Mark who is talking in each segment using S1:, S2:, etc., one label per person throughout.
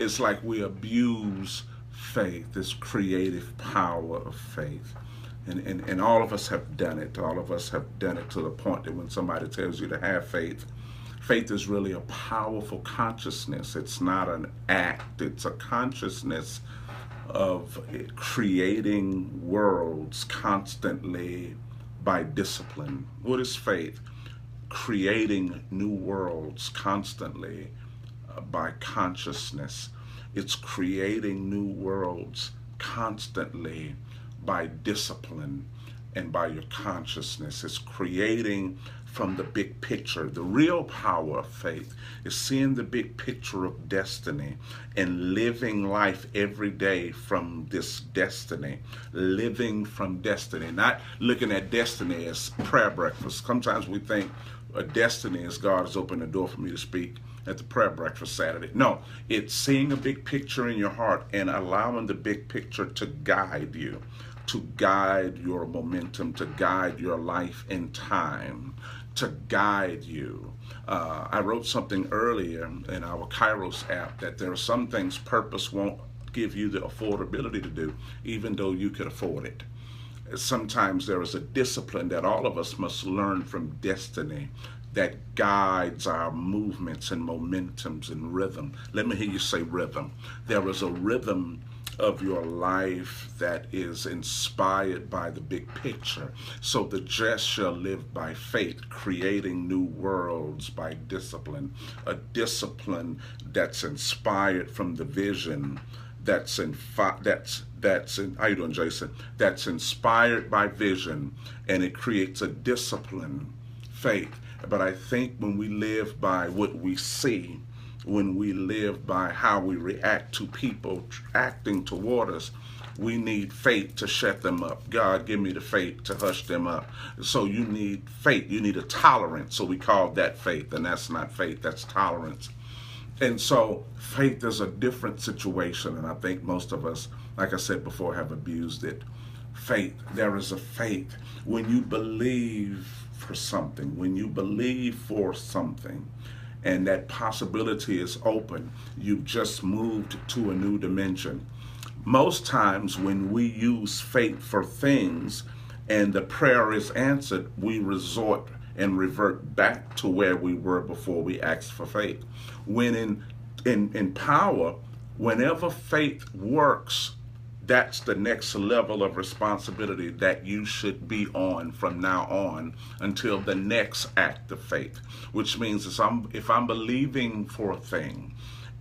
S1: it's like we abuse faith, this creative power of faith. And all of us have done it. All of us have done it to the point that when somebody tells you to have faith, faith is really a powerful consciousness. It's not an act, it's a consciousness of creating worlds constantly by discipline. What is faith? Creating new worlds constantly by consciousness. It's creating new worlds constantly by discipline and by your consciousness. It's creating from the big picture. The real power of faith is seeing the big picture of destiny and living life every day from this destiny. Living from destiny, not looking at destiny as prayer breakfast. Sometimes we think a destiny is God has opened the door for me to speak at the prayer breakfast Saturday. No, it's seeing a big picture in your heart and allowing the big picture to guide you, to guide your momentum, to guide your life in time, to guide you. I wrote something earlier in our Kairos app that there are some things purpose won't give you the affordability to do, even though you could afford it. Sometimes there is a discipline that all of us must learn from destiny that guides our movements and momentums and rhythm. Let me hear you say rhythm. There is a rhythm of your life that is inspired by the big picture. So the just shall live by faith, creating new worlds by discipline. A discipline that's inspired from the vision, that's in how you doing, Jason? That's inspired by vision, and it creates a discipline, faith. But I think when we live by what we see, when we live by how we react to people acting toward us, we need faith to shut them up. God, give me the faith to hush them up. So you need faith. You need a tolerance. So we call that faith, and that's not faith, that's tolerance. And so faith is a different situation, and I think most of us, like I said before, have abused it. Faith, there is a faith when you believe for something, when you believe for something, and that possibility is open, you've just moved to a new dimension. Most times when we use faith for things and the prayer is answered, we resort and revert back to where we were before we asked for faith. When in power, whenever faith works, that's the next level of responsibility that you should be on from now on until the next act of faith, which means if I'm believing for a thing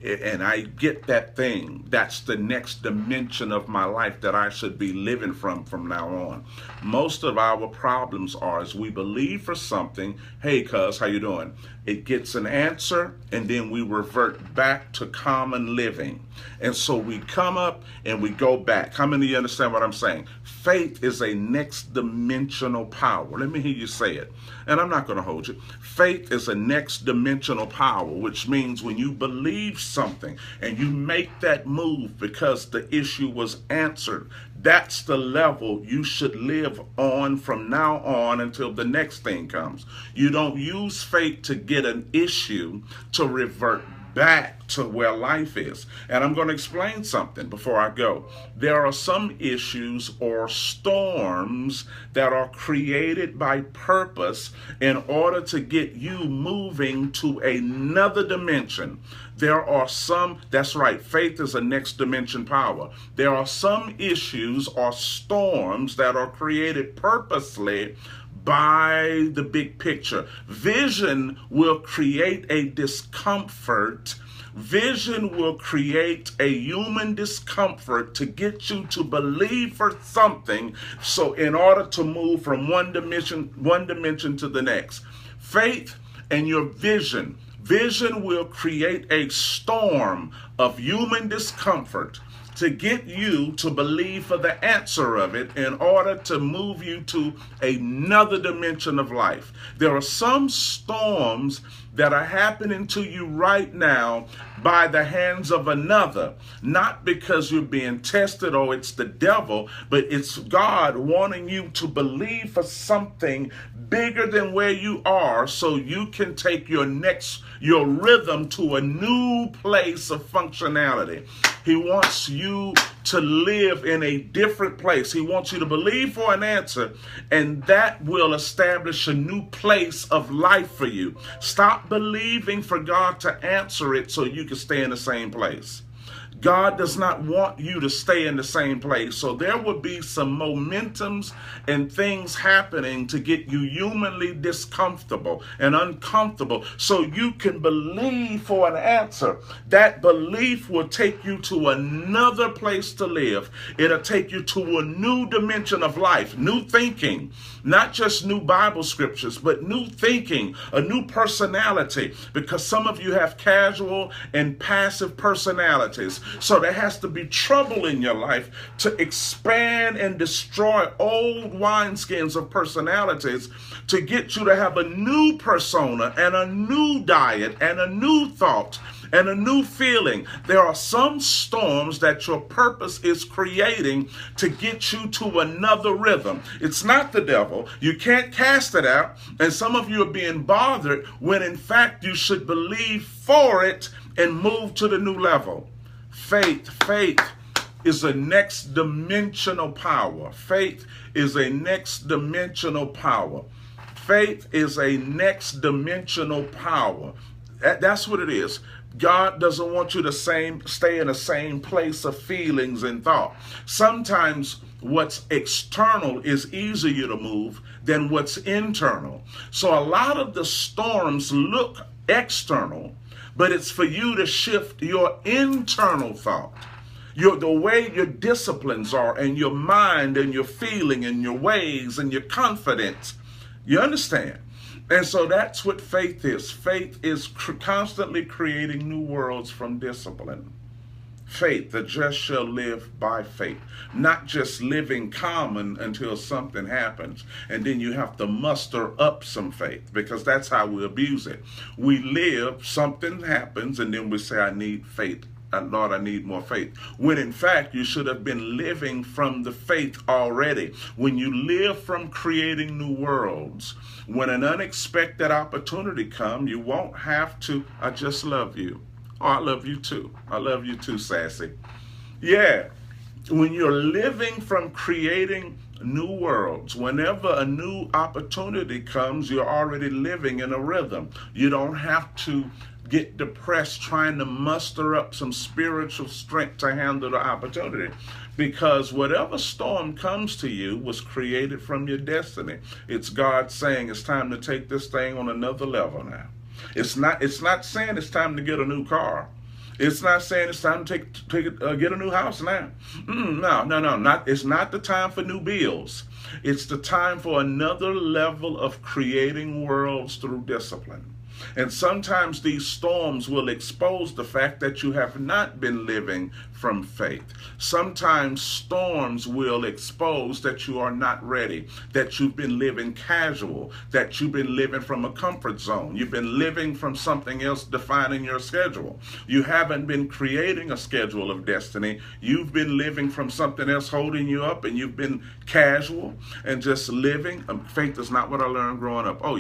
S1: and I get that thing, that's the next dimension of my life that I should be living from now on. Most of our problems are as we believe for something, hey cuz, how you doing? It gets an answer and then we revert back to common living. And so we come up and we go back. How many of you understand what I'm saying? Faith is a next dimensional power. Let me hear you say it. And I'm not going to hold you. Faith is a next dimensional power, which means when you believe something and you make that move because the issue was answered, that's the level you should live on from now on until the next thing comes. You don't use faith to get an issue to revert back to where life is. And I'm going to explain something before I go. There are some issues or storms that are created by purpose in order to get you moving to another dimension. There are some, that's right, faith is a next dimension power. There are some issues or storms that are created purposely by the big picture. Vision will create a discomfort. Vision will create a human discomfort to get you to believe for something. So in order to move from one dimension to the next, faith and your vision will create a storm of human discomfort to get you to believe for the answer of it in order to move you to another dimension of life. There are some storms that are happening to you right now by the hands of another, not because you're being tested or it's the devil, but it's God wanting you to believe for something bigger than where you are so you can take your rhythm to a new place of functionality. He wants you to live in a different place. He wants you to believe for an answer, and that will establish a new place of life for you. Stop believing for God to answer it so you can stay in the same place. God does not want you to stay in the same place. So there will be some momentums and things happening to get you humanly discomfortable and uncomfortable so you can believe for an answer. That belief will take you to another place to live. It'll take you to a new dimension of life, new thinking, not just new Bible scriptures, but new thinking, a new personality, because some of you have casual and passive personalities. So there has to be trouble in your life to expand and destroy old wineskins of personalities to get you to have a new persona and a new diet and a new thought and a new feeling. There are some storms that your purpose is creating to get you to another rhythm. It's not the devil. You can't cast it out. And some of you are being bothered when in fact you should believe for it and move to the new level. Faith is a next dimensional power. Faith is a next dimensional power. Faith is a next dimensional power. That's what it is. God doesn't want you to stay in the same place of feelings and thought. Sometimes what's external is easier to move than what's internal. So a lot of the storms look external, but it's for you to shift your internal thought, the way your disciplines are, and your mind and your feeling and your ways and your confidence. You understand? And so that's what faith is. Faith is constantly creating new worlds from discipline. Faith, the just shall live by faith, not just living common until something happens. And then you have to muster up some faith, because that's how we abuse it. We live, something happens, and then we say, I need faith. Lord, I need more faith. When in fact, you should have been living from the faith already. When you live from creating new worlds, when an unexpected opportunity comes, you won't have to, I just love you. Oh, I love you too. I love you too, Sassy. Yeah, when you're living from creating new worlds, whenever a new opportunity comes, you're already living in a rhythm. You don't have to get depressed trying to muster up some spiritual strength to handle the opportunity, because whatever storm comes to you was created from your destiny. It's God saying it's time to take this thing on another level now. It's not saying it's time to get a new car. It's not saying it's time to get a new house now. No. It's not the time for new bills. It's the time for another level of creating worlds through discipline. And sometimes these storms will expose the fact that you have not been living from faith. Sometimes storms will expose that you are not ready, that you've been living casual, that you've been living from a comfort zone. You've been living from something else defining your schedule. You haven't been creating a schedule of destiny. You've been living from something else holding you up, and you've been casual and just living. Faith is not what I learned growing up. Oh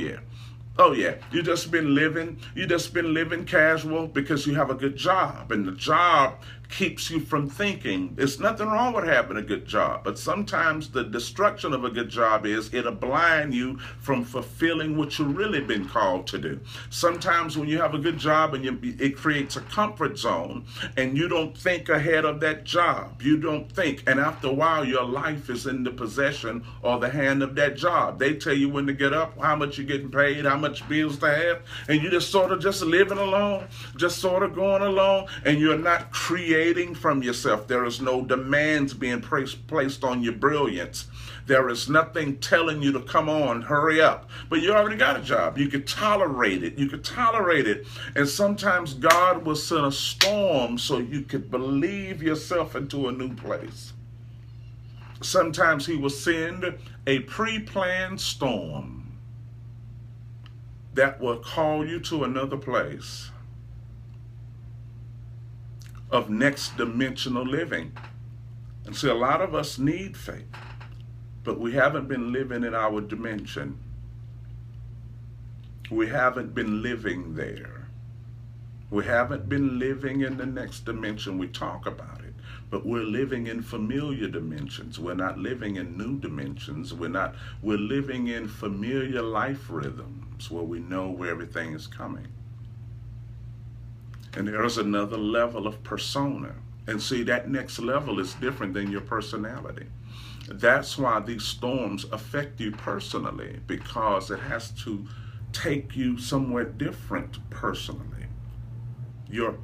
S1: yeah, you just been living casual because you have a good job, and the job keeps you from thinking. There's nothing wrong with having a good job, but sometimes the destruction of a good job is it'll blind you from fulfilling what you've really been called to do. Sometimes when you have a good job and it creates a comfort zone, and you don't think ahead of that job. You don't think, and after a while your life is in the possession or the hand of that job. They tell you when to get up, how much you're getting paid, how much bills to have, and you just sort of just living along, just sort of going along, and you're not creating deviating from yourself. There is no demands being placed on your brilliance. There is nothing telling you to come on, hurry up. But you already got a job. You could tolerate it. You could tolerate it. And sometimes God will send a storm so you could believe yourself into a new place. Sometimes he will send a pre-planned storm that will call you to another place of next dimensional living. And see, a lot of us need faith, but we haven't been living in our dimension. We haven't been living there. We haven't been living in the next dimension. We talk about it, but we're living in familiar dimensions. We're not living in new dimensions. We're living in familiar life rhythms where we know where everything is coming. And there is another level of persona. And see, that next level is different than your personality. That's why these storms affect you personally, because it has to take you somewhere different personally. Your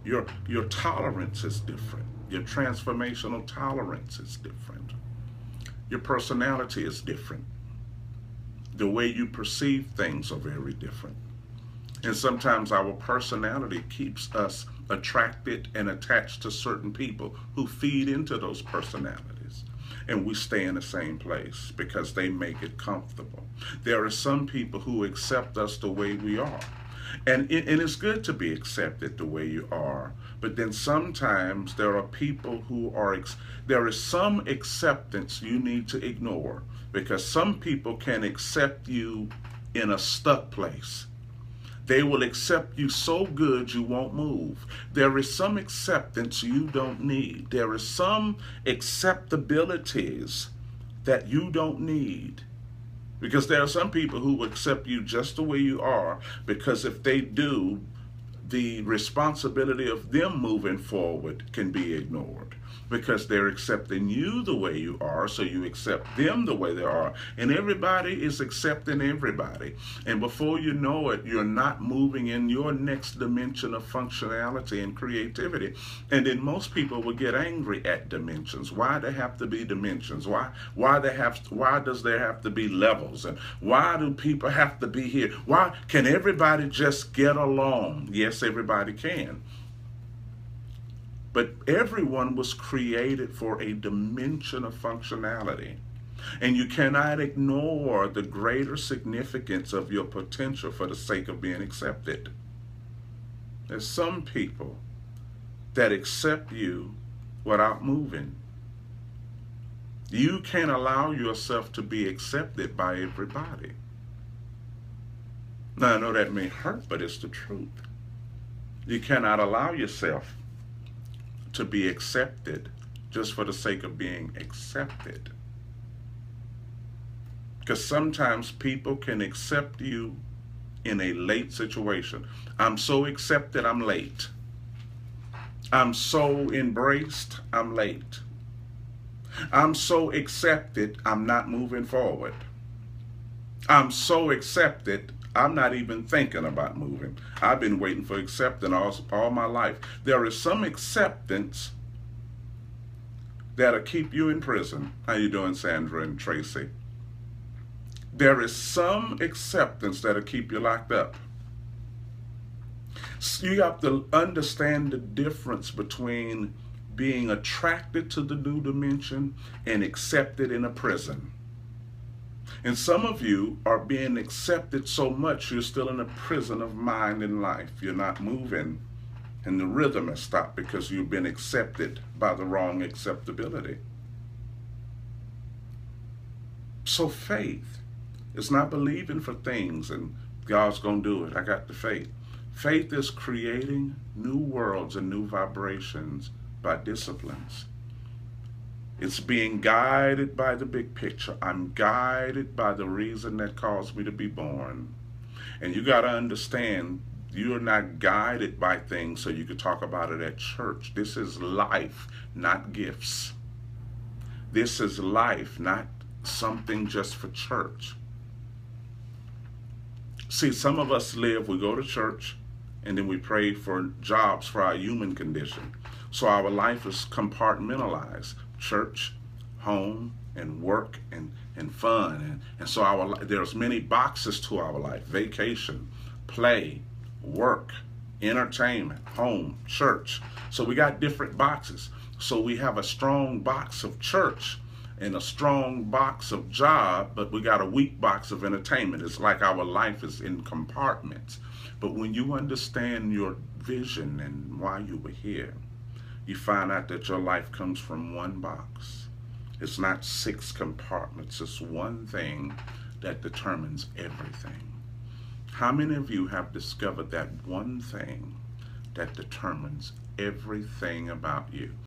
S1: tolerance is different. Your transformational tolerance is different. Your personality is different. The way you perceive things are very different. And sometimes our personality keeps us attracted and attached to certain people who feed into those personalities. And we stay in the same place because they make it comfortable. There are some people who accept us the way we are. And it's good to be accepted the way you are. But then sometimes there are people who there is some acceptance you need to ignore, because some people can accept you in a stuck place. They will accept you so good you won't move. There is some acceptance you don't need. There is some acceptabilities that you don't need. Because there are some people who will accept you just the way you are, because if they do, the responsibility of them moving forward can be ignored. Because they're accepting you the way you are, so you accept them the way they are. And everybody is accepting everybody. And before you know it, you're not moving in your next dimension of functionality and creativity. And then most people will get angry at dimensions. Why there have to be dimensions? Why does there have to be levels? And why do people have to be here? Why can everybody just get along? Yes, everybody can. But everyone was created for a dimension of functionality. And you cannot ignore the greater significance of your potential for the sake of being accepted. There's some people that accept you without moving. You can't allow yourself to be accepted by everybody. Now, I know that may hurt, but it's the truth. You cannot allow yourself to be accepted just for the sake of being accepted. Because sometimes people can accept you in a late situation. I'm so accepted, I'm late. I'm so embraced, I'm late. I'm so accepted, I'm not moving forward. I'm so accepted, I'm not even thinking about moving. I've been waiting for acceptance all my life. There is some acceptance that'll keep you in prison. How you doing, Sandra and Tracy? There is some acceptance that'll keep you locked up. So you have to understand the difference between being attracted to the new dimension and accepted in a prison. And some of you are being accepted so much you're still in a prison of mind and life. You're not moving, and the rhythm has stopped because you've been accepted by the wrong acceptability. So faith is not believing for things and God's going to do it. I got the faith. Faith is creating new worlds and new vibrations by disciplines. It's being guided by the big picture. I'm guided by the reason that caused me to be born. And you got to understand, you're not guided by things so you could talk about it at church. This is life, not gifts. This is life, not something just for church. See, some of us we go to church, and then we pray for jobs for our human condition. So our life is compartmentalized: church, home, and work, and fun. And so there's many boxes to our life: vacation, play, work, entertainment, home, church. So we got different boxes. So we have a strong box of church and a strong box of job, but we got a weak box of entertainment. It's like our life is in compartments. But when you understand your vision and why you were here, you find out that your life comes from one box. It's not 6 compartments. It's one thing that determines everything. How many of you have discovered that one thing that determines everything about you?